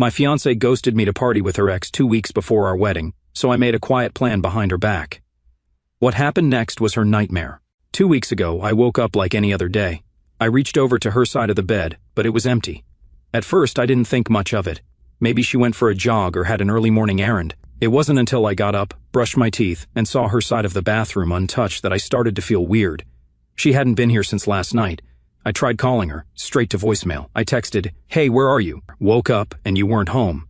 My fiancée ghosted me to party with her ex 2 weeks before our wedding, so I made a quiet plan behind her back. What happened next was her nightmare. 2 weeks ago, I woke up like any other day. I reached over to her side of the bed, but it was empty. At first, I didn't think much of it. Maybe she went for a jog or had an early morning errand. It wasn't until I got up, brushed my teeth, and saw her side of the bathroom untouched that I started to feel weird. She hadn't been here since last night. I tried calling her, straight to voicemail. I texted, "Hey, where are you? Woke up and you weren't home."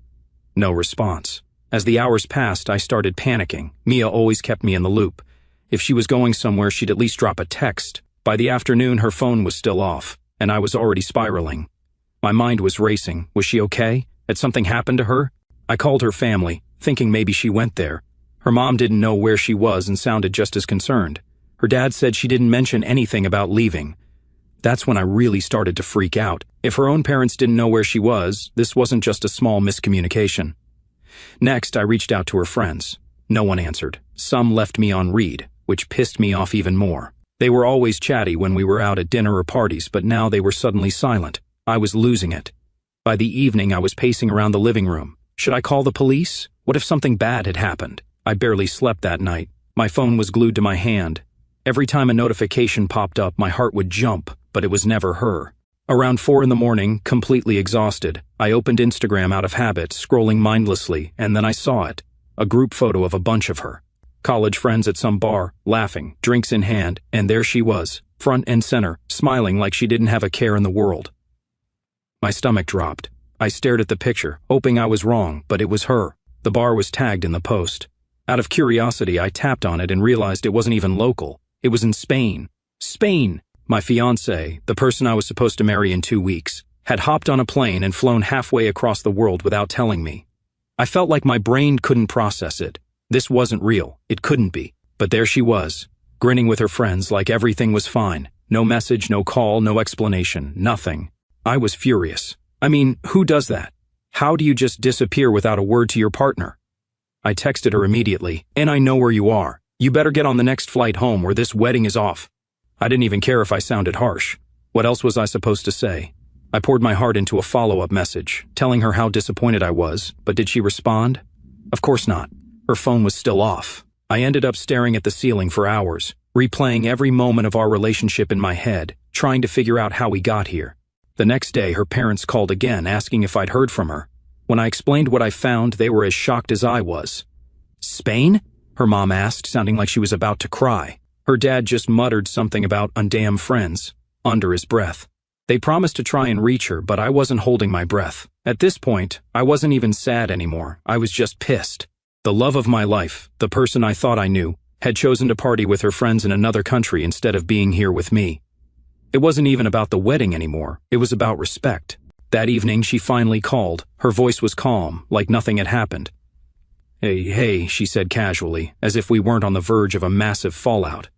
No response. As the hours passed, I started panicking. Mia always kept me in the loop. If she was going somewhere, she'd at least drop a text. By the afternoon, her phone was still off, and I was already spiraling. My mind was racing. Was she okay? Had something happened to her? I called her family, thinking maybe she went there. Her mom didn't know where she was and sounded just as concerned. Her dad said she didn't mention anything about leaving. That's when I really started to freak out. If her own parents didn't know where she was, this wasn't just a small miscommunication. Next, I reached out to her friends. No one answered. Some left me on read, which pissed me off even more. They were always chatty when we were out at dinner or parties, but now they were suddenly silent. I was losing it. By the evening, I was pacing around the living room. Should I call the police? What if something bad had happened? I barely slept that night. My phone was glued to my hand. Every time a notification popped up, my heart would jump, but it was never her. Around 4 in the morning, completely exhausted, I opened Instagram out of habit, scrolling mindlessly, and then I saw it. A group photo of a bunch of her. College friends at some bar, laughing, drinks in hand, and there she was, front and center, smiling like she didn't have a care in the world. My stomach dropped. I stared at the picture, hoping I was wrong, but it was her. The bar was tagged in the post. Out of curiosity, I tapped on it and realized it wasn't even local. It was in Spain. Spain! My fiancé, the person I was supposed to marry in 2 weeks, had hopped on a plane and flown halfway across the world without telling me. I felt like my brain couldn't process it. This wasn't real. It couldn't be. But there she was, grinning with her friends like everything was fine. No message, no call, no explanation, nothing. I was furious. I mean, who does that? How do you just disappear without a word to your partner? I texted her immediately, "And I know where you are. You better get on the next flight home or this wedding is off." I didn't even care if I sounded harsh. What else was I supposed to say? I poured my heart into a follow-up message, telling her how disappointed I was, but did she respond? Of course not. Her phone was still off. I ended up staring at the ceiling for hours, replaying every moment of our relationship in my head, trying to figure out how we got here. The next day, her parents called again, asking if I'd heard from her. When I explained what I found, they were as shocked as I was. "Spain?" her mom asked, sounding like she was about to cry. Her dad just muttered something about undamn friends, under his breath. They promised to try and reach her, but I wasn't holding my breath. At this point, I wasn't even sad anymore. I was just pissed. The love of my life, the person I thought I knew, had chosen to party with her friends in another country instead of being here with me. It wasn't even about the wedding anymore. It was about respect. That evening, she finally called. Her voice was calm, like nothing had happened. Hey, she said casually, as if we weren't on the verge of a massive fallout.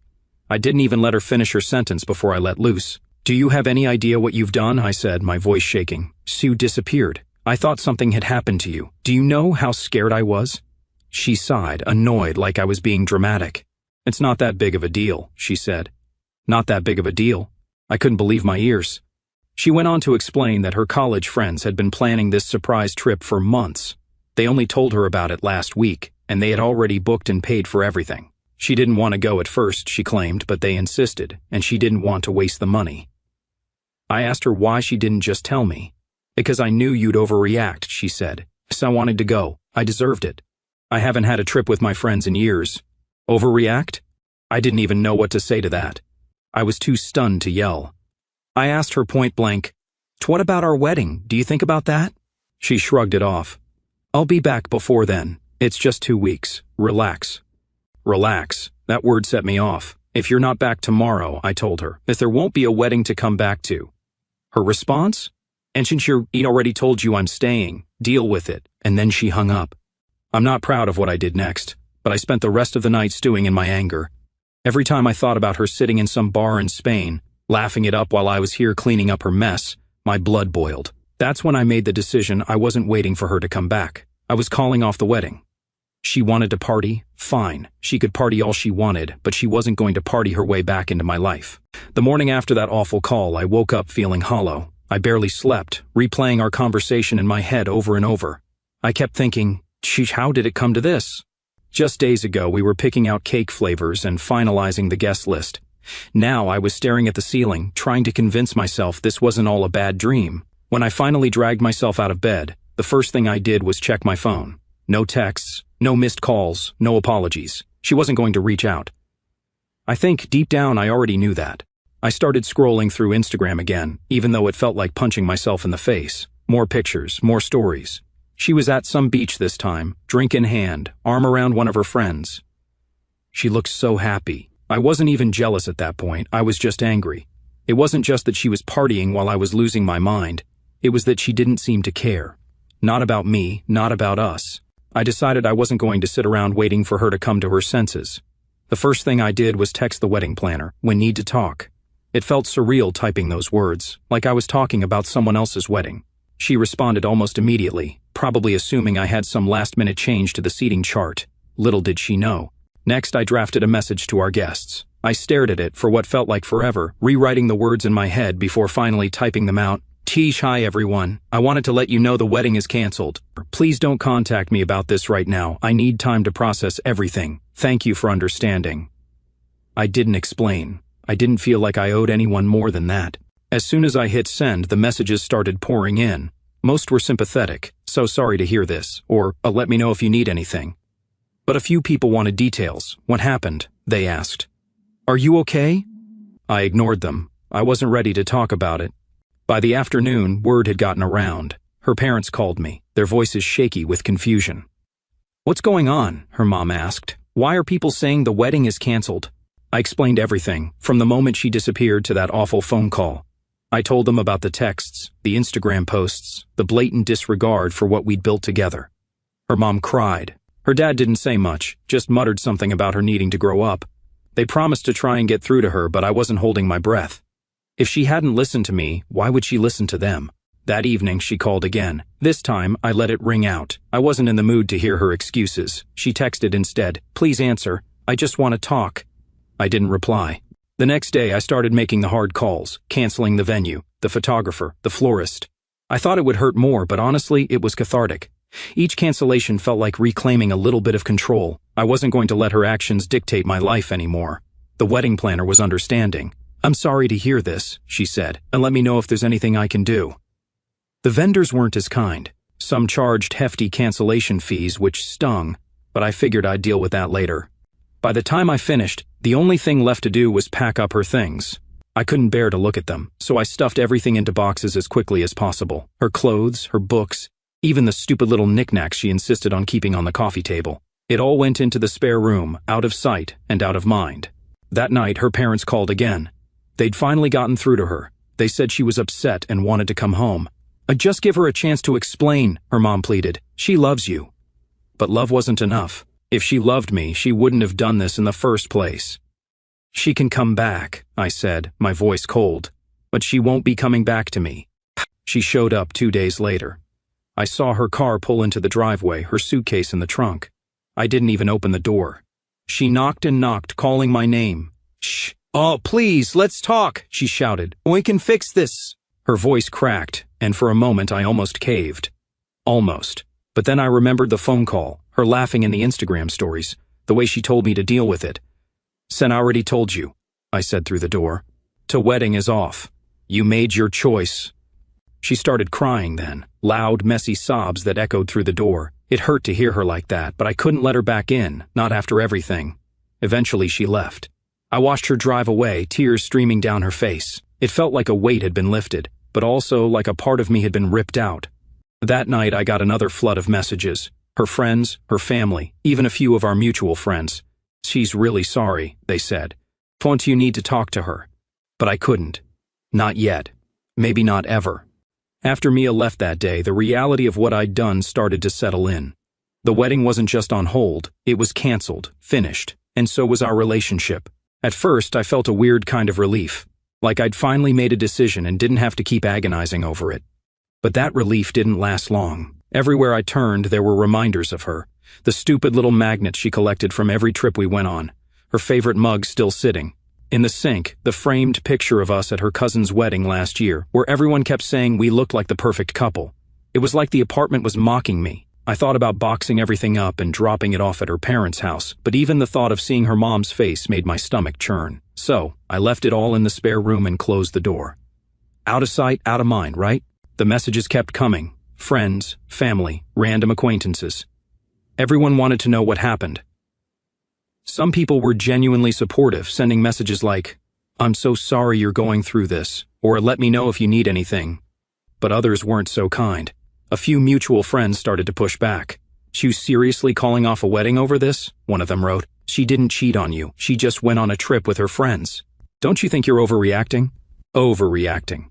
I didn't even let her finish her sentence before I let loose. "Do you have any idea what you've done?" I said, my voice shaking. "Sue disappeared. I thought something had happened to you. Do you know how scared I was?" She sighed, annoyed like I was being dramatic. "It's not that big of a deal," she said. Not that big of a deal. I couldn't believe my ears. She went on to explain that her college friends had been planning this surprise trip for months. They only told her about it last week, and they had already booked and paid for everything. She didn't want to go at first, she claimed, but they insisted, and she didn't want to waste the money. I asked her why she didn't just tell me. "Because I knew you'd overreact," she said. "So I wanted to go. I deserved it. I haven't had a trip with my friends in years." Overreact? I didn't even know what to say to that. I was too stunned to yell. I asked her point blank, "What about our wedding? Do you think about that?" She shrugged it off. "I'll be back before then. It's just 2 weeks. Relax." Relax. That word set me off. "If you're not back tomorrow," I told her, "if there won't be a wedding to come back to." Her response? "And since he already told you I'm staying, deal with it." And then she hung up. I'm not proud of what I did next, but I spent the rest of the night stewing in my anger. Every time I thought about her sitting in some bar in Spain, laughing it up while I was here cleaning up her mess, my blood boiled. That's when I made the decision I wasn't waiting for her to come back. I was calling off the wedding. She wanted to party? Fine. She could party all she wanted, but she wasn't going to party her way back into my life. The morning after that awful call, I woke up feeling hollow. I barely slept, replaying our conversation in my head over and over. I kept thinking, sheesh, how did it come to this? Just days ago, we were picking out cake flavors and finalizing the guest list. Now I was staring at the ceiling, trying to convince myself this wasn't all a bad dream. When I finally dragged myself out of bed, the first thing I did was check my phone. No texts, no missed calls, no apologies. She wasn't going to reach out. I think deep down I already knew that. I started scrolling through Instagram again, even though it felt like punching myself in the face. More pictures, more stories. She was at some beach this time, drink in hand, arm around one of her friends. She looked so happy. I wasn't even jealous at that point, I was just angry. It wasn't just that she was partying while I was losing my mind. It was that she didn't seem to care. Not about me, not about us. I decided I wasn't going to sit around waiting for her to come to her senses. The first thing I did was text the wedding planner, "We need to talk." It felt surreal typing those words, like I was talking about someone else's wedding. She responded almost immediately, probably assuming I had some last-minute change to the seating chart. Little did she know. Next, I drafted a message to our guests. I stared at it for what felt like forever, rewriting the words in my head before finally typing them out. "Teesh, hi everyone. I wanted to let you know the wedding is canceled. Please don't contact me about this right now. I need time to process everything. Thank you for understanding." I didn't explain. I didn't feel like I owed anyone more than that. As soon as I hit send, the messages started pouring in. Most were sympathetic, "So sorry to hear this," or "Let me know if you need anything." But a few people wanted details. "What happened?" they asked. "Are you okay?" I ignored them. I wasn't ready to talk about it. By the afternoon, word had gotten around. Her parents called me, their voices shaky with confusion. "What's going on?" her mom asked. "Why are people saying the wedding is canceled?" I explained everything, from the moment she disappeared to that awful phone call. I told them about the texts, the Instagram posts, the blatant disregard for what we'd built together. Her mom cried. Her dad didn't say much, just muttered something about her needing to grow up. They promised to try and get through to her, but I wasn't holding my breath. If she hadn't listened to me, why would she listen to them? That evening, she called again. This time, I let it ring out. I wasn't in the mood to hear her excuses. She texted instead, "Please answer. I just want to talk." I didn't reply. The next day, I started making the hard calls, canceling the venue, the photographer, the florist. I thought it would hurt more, but honestly, it was cathartic. Each cancellation felt like reclaiming a little bit of control. I wasn't going to let her actions dictate my life anymore. The wedding planner was understanding. "I'm sorry to hear this," she said, "and let me know if there's anything I can do." The vendors weren't as kind. Some charged hefty cancellation fees, which stung, but I figured I'd deal with that later. By the time I finished, the only thing left to do was pack up her things. I couldn't bear to look at them, so I stuffed everything into boxes as quickly as possible. Her clothes, her books, even the stupid little knickknacks she insisted on keeping on the coffee table. It all went into the spare room, out of sight and out of mind. That night, her parents called again. They'd finally gotten through to her. They said she was upset and wanted to come home. "Just give her a chance to explain," her mom pleaded. "She loves you." But love wasn't enough. If she loved me, she wouldn't have done this in the first place. "She can come back," I said, my voice cold. "But she won't be coming back to me." She showed up 2 days later. I saw her car pull into the driveway, her suitcase in the trunk. I didn't even open the door. She knocked and knocked, calling my name. "Shh. Oh, please, let's talk," she shouted. "We can fix this." Her voice cracked, and for a moment I almost caved. Almost. But then I remembered the phone call, her laughing in the Instagram stories, the way she told me to deal with it. "Sen already told you," I said through the door. "The wedding is off. You made your choice." She started crying then, loud, messy sobs that echoed through the door. It hurt to hear her like that, but I couldn't let her back in, not after everything. Eventually she left. I watched her drive away, tears streaming down her face. It felt like a weight had been lifted, but also like a part of me had been ripped out. That night I got another flood of messages. Her friends, her family, even a few of our mutual friends. "She's really sorry," they said. "Don't you need to talk to her?" But I couldn't. Not yet. Maybe not ever. After Mia left that day, the reality of what I'd done started to settle in. The wedding wasn't just on hold, it was canceled, finished, and so was our relationship. At first, I felt a weird kind of relief, like I'd finally made a decision and didn't have to keep agonizing over it. But that relief didn't last long. Everywhere I turned, there were reminders of her. The stupid little magnets she collected from every trip we went on. Her favorite mug still sitting. In the sink, the framed picture of us at her cousin's wedding last year, where everyone kept saying we looked like the perfect couple. It was like the apartment was mocking me. I thought about boxing everything up and dropping it off at her parents' house, but even the thought of seeing her mom's face made my stomach churn. So, I left it all in the spare room and closed the door. Out of sight, out of mind, right? The messages kept coming. Friends, family, random acquaintances. Everyone wanted to know what happened. Some people were genuinely supportive, sending messages like, "I'm so sorry you're going through this," or "Let me know if you need anything." But others weren't so kind. A few mutual friends started to push back. "You seriously calling off a wedding over this?" one of them wrote. "She didn't cheat on you. She just went on a trip with her friends. Don't you think you're overreacting?" Overreacting.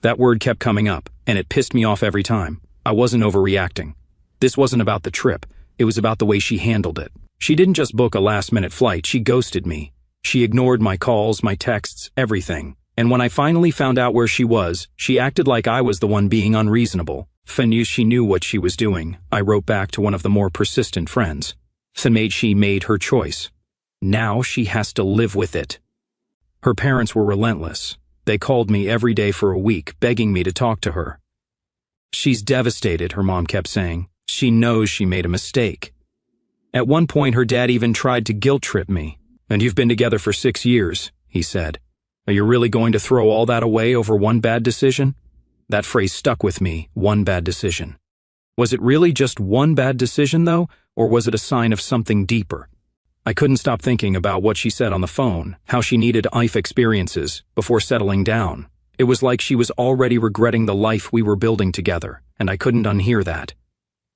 That word kept coming up, and it pissed me off every time. I wasn't overreacting. This wasn't about the trip. It was about the way she handled it. She didn't just book a last-minute flight, she ghosted me. She ignored my calls, my texts, everything. And when I finally found out where she was, she acted like I was the one being unreasonable. She knew what she was doing, I wrote back to one of the more persistent friends. She made her choice. Now she has to live with it. Her parents were relentless. They called me every day for a week, begging me to talk to her. "She's devastated," her mom kept saying. "She knows she made a mistake." At one point, her dad even tried to guilt-trip me. "And you've been together for 6 years," he said. "Are you really going to throw all that away over one bad decision?" That phrase stuck with me, one bad decision. Was it really just one bad decision, though, or was it a sign of something deeper? I couldn't stop thinking about what she said on the phone, how she needed life experiences before settling down. It was like she was already regretting the life we were building together, and I couldn't unhear that.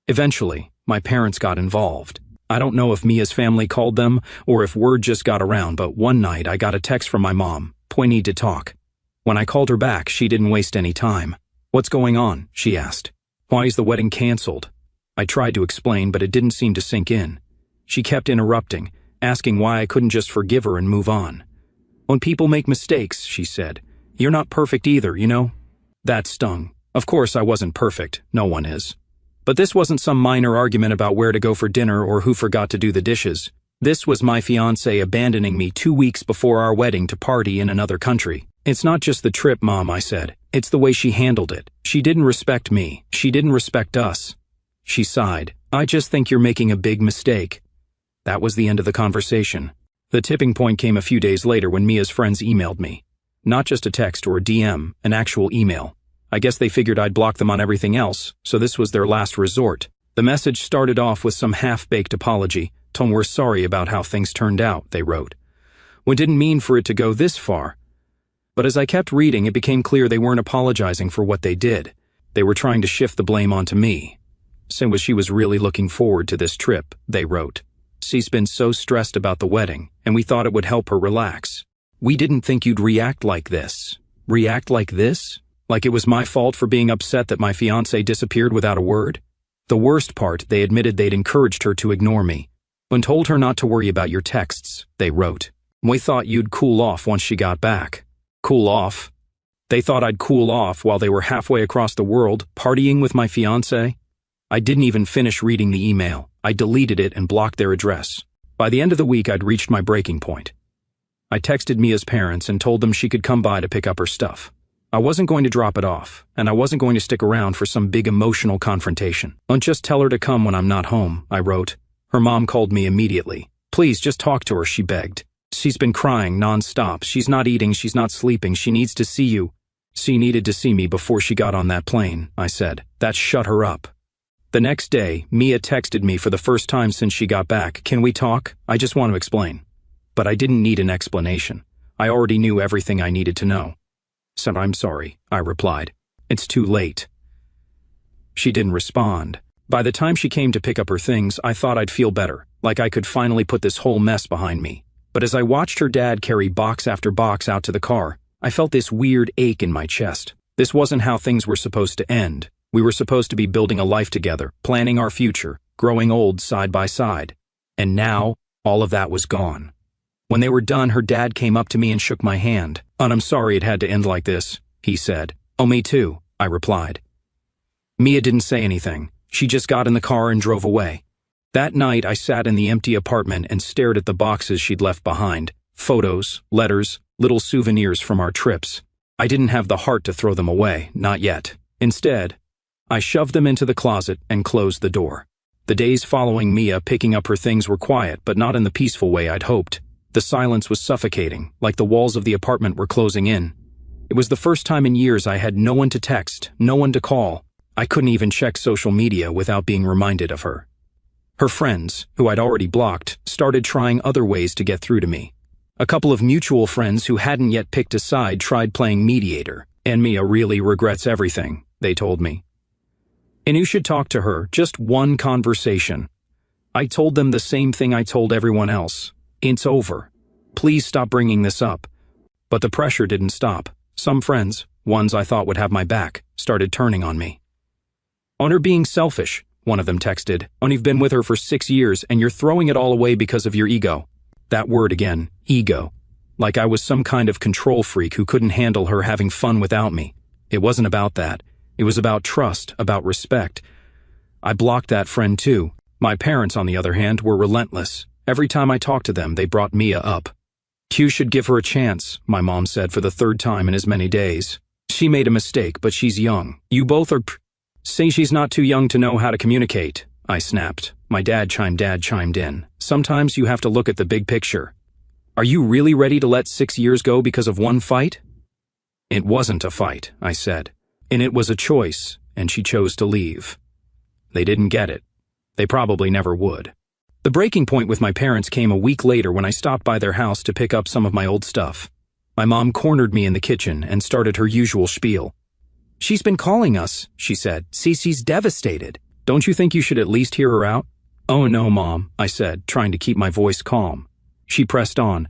Eventually, my parents got involved. I don't know if Mia's family called them or if word just got around, but one night I got a text from my mom, "We need to talk." When I called her back, she didn't waste any time. "What's going on?" she asked. "Why is the wedding canceled?" I tried to explain, but it didn't seem to sink in. She kept interrupting, asking why I couldn't just forgive her and move on. "When people make mistakes," she said, "you're not perfect either, you know?" That stung. Of course I wasn't perfect, no one is. But this wasn't some minor argument about where to go for dinner or who forgot to do the dishes. This was my fiancé abandoning me 2 weeks before our wedding to party in another country. "It's not just the trip, Mom," I said. "It's the way she handled it. She didn't respect me. She didn't respect us." She sighed. "I just think you're making a big mistake." That was the end of the conversation. The tipping point came a few days later when Mia's friends emailed me. Not just a text or a DM, an actual email. I guess they figured I'd block them on everything else, so this was their last resort. The message started off with some half-baked apology. "We're sorry about how things turned out," they wrote. "We didn't mean for it to go this far." But as I kept reading, it became clear they weren't apologizing for what they did. They were trying to shift the blame onto me. She was really looking forward to this trip, they wrote. "She's been so stressed about the wedding, and we thought it would help her relax. We didn't think you'd react like this." React like this? Like it was my fault for being upset that my fiancé disappeared without a word? The worst part, they admitted they'd encouraged her to ignore me. "And told her not to worry about your texts," they wrote. "We thought you'd cool off once she got back." Cool off? They thought I'd cool off while they were halfway across the world, partying with my fiancé? I didn't even finish reading the email. I deleted it and blocked their address. By the end of the week, I'd reached my breaking point. I texted Mia's parents and told them she could come by to pick up her stuff. I wasn't going to drop it off, and I wasn't going to stick around for some big emotional confrontation. "Don't just tell her to come when I'm not home," I wrote. Her mom called me immediately. "Please, just talk to her," she begged. "She's been crying non-stop. She's not eating, she's not sleeping, she needs to see you." "She needed to see me before she got on that plane," I said. "That shut her up." The next day, Mia texted me for the first time since she got back. "Can we talk? I just want to explain." But I didn't need an explanation. I already knew everything I needed to know. "So I'm sorry," I replied. "It's too late." She didn't respond. By the time she came to pick up her things, I thought I'd feel better, like I could finally put this whole mess behind me. But as I watched her dad carry box after box out to the car, I felt this weird ache in my chest. This wasn't how things were supposed to end. We were supposed to be building a life together, planning our future, growing old side by side. And now, all of that was gone. When they were done, her dad came up to me and shook my hand. "And I'm sorry it had to end like this," he said. "Oh, me too," I replied. Mia didn't say anything. She just got in the car and drove away. That night, I sat in the empty apartment and stared at the boxes she'd left behind. Photos, letters, little souvenirs from our trips. I didn't have the heart to throw them away, not yet. Instead, I shoved them into the closet and closed the door. The days following Mia picking up her things were quiet, but not in the peaceful way I'd hoped. The silence was suffocating, like the walls of the apartment were closing in. It was the first time in years I had no one to text, no one to call. I couldn't even check social media without being reminded of her. Her friends, who I'd already blocked, started trying other ways to get through to me. A couple of mutual friends who hadn't yet picked a side tried playing mediator, and Mia really regrets everything, they told me. And you should talk to her, just one conversation. I told them the same thing I told everyone else. It's over. Please stop bringing this up. But the pressure didn't stop. Some friends, ones I thought would have my back, started turning on me. On her being selfish, one of them texted, and you've been with her for 6 years and you're throwing it all away because of your ego. That word again, ego. Like I was some kind of control freak who couldn't handle her having fun without me. It wasn't about that. It was about trust, about respect. I blocked that friend too. My parents, on the other hand, were relentless. Every time I talked to them, they brought Mia up. You should give her a chance, my mom said for the 3rd time in as many days. She made a mistake, but she's young. You both are Say she's not too young to know how to communicate, I snapped. My dad chimed in. Sometimes you have to look at the big picture. Are you really ready to let 6 years go because of one fight? It wasn't a fight, I said. And it was a choice, and she chose to leave. They didn't get it. They probably never would. The breaking point with my parents came a week later when I stopped by their house to pick up some of my old stuff. My mom cornered me in the kitchen and started her usual spiel. She's been calling us, she said. Cece's devastated. Don't you think you should at least hear her out? Oh no, Mom, I said, trying to keep my voice calm. She pressed on.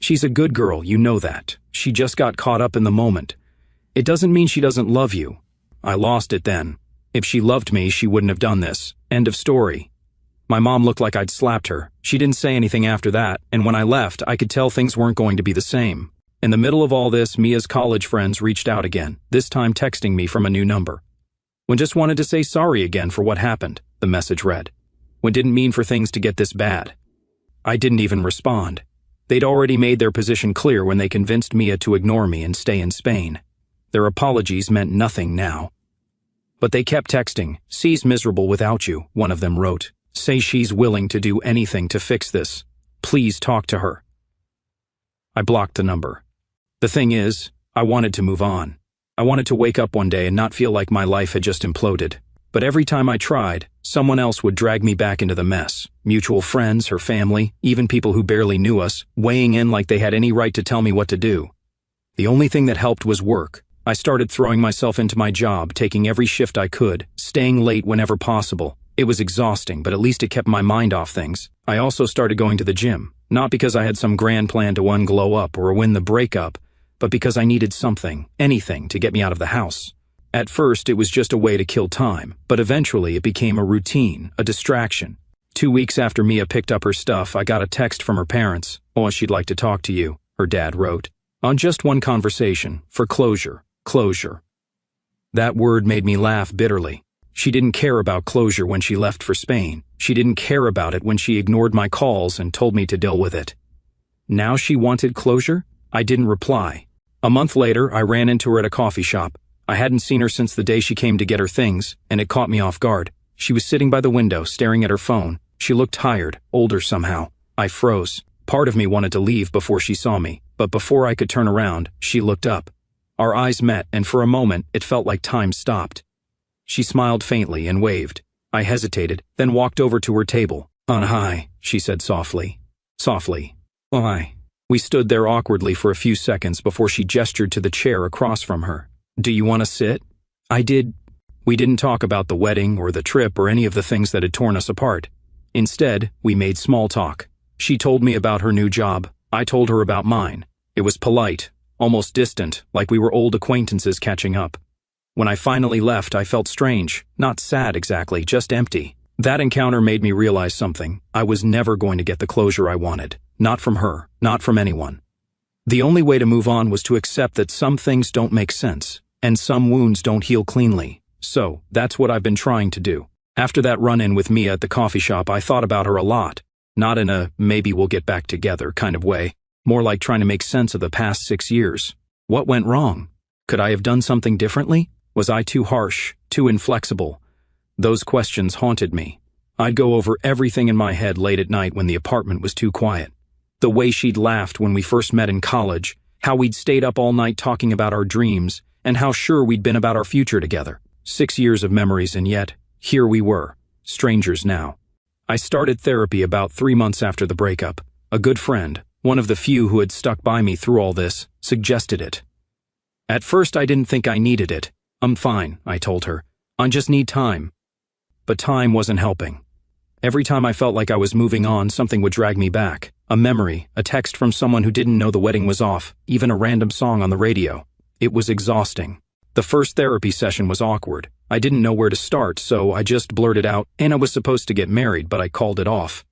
She's a good girl, you know that. She just got caught up in the moment. It doesn't mean she doesn't love you. I lost it then. If she loved me, she wouldn't have done this. End of story. My mom looked like I'd slapped her. She didn't say anything after that, and when I left, I could tell things weren't going to be the same. In the middle of all this, Mia's college friends reached out again, this time texting me from a new number. When just wanted to say sorry again for what happened, the message read. When didn't mean for things to get this bad. I didn't even respond. They'd already made their position clear when they convinced Mia to ignore me and stay in Spain. Their apologies meant nothing now. But they kept texting. She's miserable without you, one of them wrote. Say she's willing to do anything to fix this. Please talk to her. I blocked the number. The thing is, I wanted to move on. I wanted to wake up one day and not feel like my life had just imploded. But every time I tried, someone else would drag me back into the mess. Mutual friends, her family, even people who barely knew us, weighing in like they had any right to tell me what to do. The only thing that helped was work. I started throwing myself into my job, taking every shift I could, staying late whenever possible. It was exhausting, but at least it kept my mind off things. I also started going to the gym, not because I had some grand plan to unglow up or win the breakup, but because I needed something, anything, to get me out of the house. At first, it was just a way to kill time, but eventually it became a routine, a distraction. 2 weeks after Mia picked up her stuff, I got a text from her parents. Oh, she'd like to talk to you, her dad wrote. On just one conversation, for closure. Closure. That word made me laugh bitterly. She didn't care about closure when she left for Spain. She didn't care about it when she ignored my calls and told me to deal with it. Now she wanted closure? I didn't reply. A month later, I ran into her at a coffee shop. I hadn't seen her since the day she came to get her things, and it caught me off guard. She was sitting by the window, staring at her phone. She looked tired, older somehow. I froze. Part of me wanted to leave before she saw me, but before I could turn around, she looked up. Our eyes met, and for a moment, it felt like time stopped. She smiled faintly and waved. I hesitated, then walked over to her table. Hi, she said softly. Softly. Hi. We stood there awkwardly for a few seconds before she gestured to the chair across from her. Do you want to sit? I did. We didn't talk about the wedding or the trip or any of the things that had torn us apart. Instead, we made small talk. She told me about her new job. I told her about mine. It was polite, almost distant, like we were old acquaintances catching up. When I finally left, I felt strange, not sad exactly, just empty. That encounter made me realize something. I was never going to get the closure I wanted. Not from her, not from anyone. The only way to move on was to accept that some things don't make sense, and some wounds don't heal cleanly. So, that's what I've been trying to do. After that run-in with Mia at the coffee shop, I thought about her a lot. Not in a maybe we'll get back together kind of way. more like trying to make sense of the past 6 years. What went wrong? Could I have done something differently? Was I too harsh, too inflexible? Those questions haunted me. I'd go over everything in my head late at night when the apartment was too quiet. The way she'd laughed when we first met in college, how we'd stayed up all night talking about our dreams, and how sure we'd been about our future together. 6 years of memories, and yet, here we were, strangers now. I started therapy about 3 months after the breakup. A good friend, one of the few who had stuck by me through all this, suggested it. At first I didn't think I needed it. I'm fine, I told her. I just need time. But time wasn't helping. Every time I felt like I was moving on, something would drag me back. A memory, a text from someone who didn't know the wedding was off, even a random song on the radio. It was exhausting. The first therapy session was awkward. I didn't know where to start, so I just blurted out, and I was supposed to get married, but I called it off.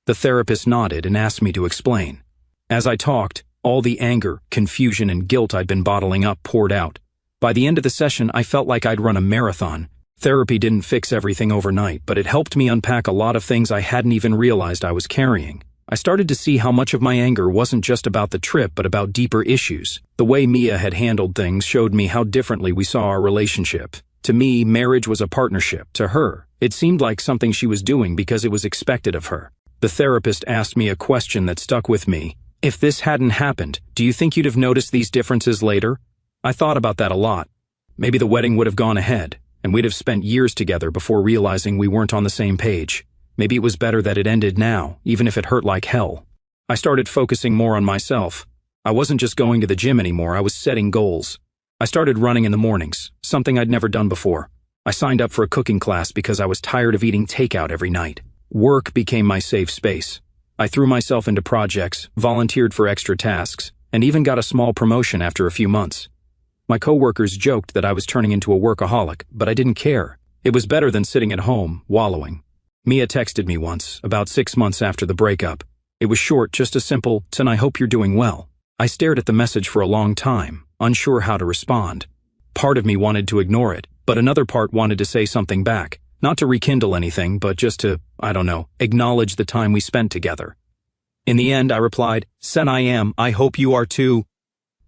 The therapist nodded and asked me to explain. As I talked, all the anger, confusion, and guilt I'd been bottling up poured out. By the end of the session, I felt like I'd run a marathon. Therapy didn't fix everything overnight, but it helped me unpack a lot of things I hadn't even realized I was carrying. I started to see how much of my anger wasn't just about the trip, but about deeper issues. The way Mia had handled things showed me how differently we saw our relationship. To me, marriage was a partnership. To her, it seemed like something she was doing because it was expected of her. The therapist asked me a question that stuck with me. If this hadn't happened, do you think you'd have noticed these differences later? I thought about that a lot. Maybe the wedding would have gone ahead, and we'd have spent years together before realizing we weren't on the same page. Maybe it was better that it ended now, even if it hurt like hell. I started focusing more on myself. I wasn't just going to the gym anymore, I was setting goals. I started running in the mornings, something I'd never done before. I signed up for a cooking class because I was tired of eating takeout every night. Work became my safe space. I threw myself into projects, volunteered for extra tasks, and even got a small promotion after a few months. My coworkers joked that I was turning into a workaholic, but I didn't care. It was better than sitting at home, wallowing. Mia texted me once, about 6 months after the breakup. It was short, just a simple, "Son, I hope you're doing well." I stared at the message for a long time, unsure how to respond. Part of me wanted to ignore it, but another part wanted to say something back. Not to rekindle anything, but just to, acknowledge the time we spent together. In the end, I replied, "Son, I hope you are too."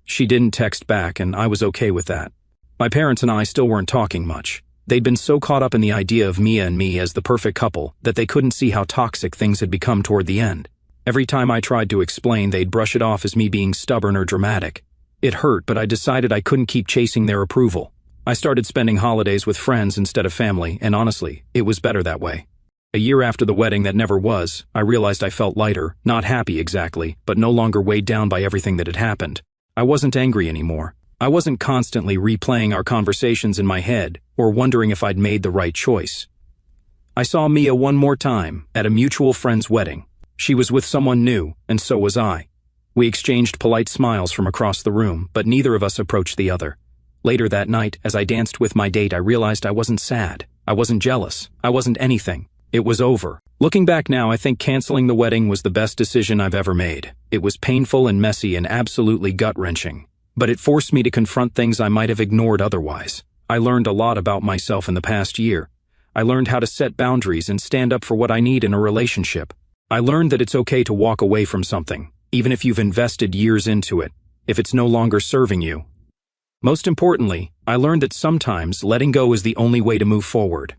She didn't text back, and I was okay with that. My parents and I still weren't talking much. They'd been so caught up in the idea of Mia and me as the perfect couple that they couldn't see how toxic things had become toward the end. Every time I tried to explain, they'd brush it off as me being stubborn or dramatic. It hurt, but I decided I couldn't keep chasing their approval. I started spending holidays with friends instead of family, and honestly, it was better that way. A year after the wedding that never was, I realized I felt lighter, not happy exactly, but no longer weighed down by everything that had happened. I wasn't angry anymore. I wasn't constantly replaying our conversations in my head or wondering if I'd made the right choice. I saw Mia one more time at a mutual friend's wedding. She was with someone new, and so was I. We exchanged polite smiles from across the room, but neither of us approached the other. Later that night, as I danced with my date, I realized I wasn't sad. I wasn't jealous. I wasn't anything. It was over. Looking back now, I think canceling the wedding was the best decision I've ever made. It was painful and messy and absolutely gut-wrenching. But it forced me to confront things I might have ignored otherwise. I learned a lot about myself in the past year. I learned how to set boundaries and stand up for what I need in a relationship. I learned that it's okay to walk away from something, even if you've invested years into it, if it's no longer serving you. Most importantly, I learned that sometimes letting go is the only way to move forward.